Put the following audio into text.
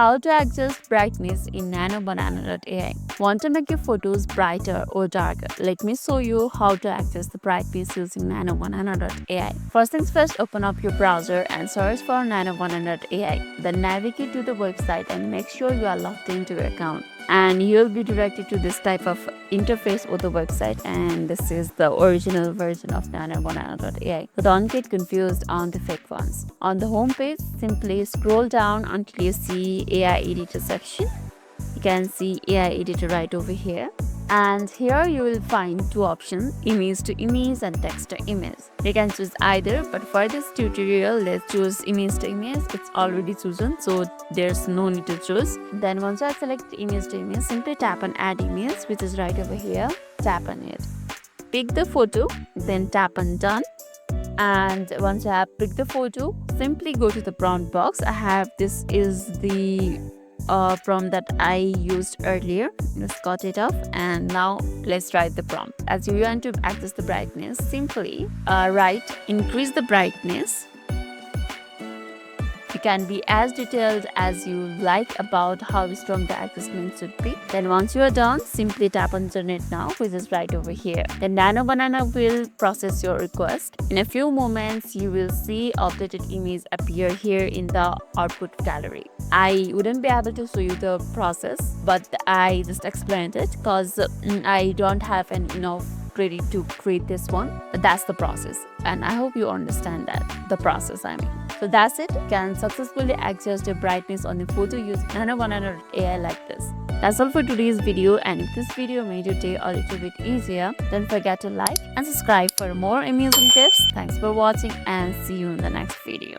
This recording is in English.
How to adjust brightness in NanoBanana AI. Want to make your photos brighter or darker? Let me show you how to adjust the brightness using NanoBanana AI. First things first, open up your browser and search for NanoBanana AI. Then navigate to the website and make sure you are logged into your account. And you'll be directed to this type of interface with the website, and this is the original version of NanoBanana AI. So don't get confused on the fake ones. On the home page, simply scroll down until you see AI editor section. You can see AI editor right over here. And here you will find two options, image to image and text to image. You can choose either, but for this tutorial, let's choose image to image. It's already chosen, so there's no need to choose. Then once I select image to image, simply tap on add image, which is right over here. Tap on it. Pick the photo, then tap on done. And once I have picked the photo, simply go to the prompt box. This is the prompt that I used earlier. Just got it off, and now let's write the prompt. As you want to access the brightness, simply write increase the brightness. You can be as detailed as you like about how strong the adjustment should be. Then once you are done, simply tap on generate now, which is right over here. Then NanoBanana will process your request. In a few moments, you will see updated image appear here in the output gallery. I wouldn't be able to show you the process, but I just explained it because I don't have enough credit to create this one, but that's the process, and I hope you understand the process. So that's it. You can successfully adjust the brightness on the photo using NanoBanana AI like this. That's all for today's video, and if this video made your day a little bit easier, don't forget to like and subscribe for more amusing tips. Thanks for watching, and see you in the next video.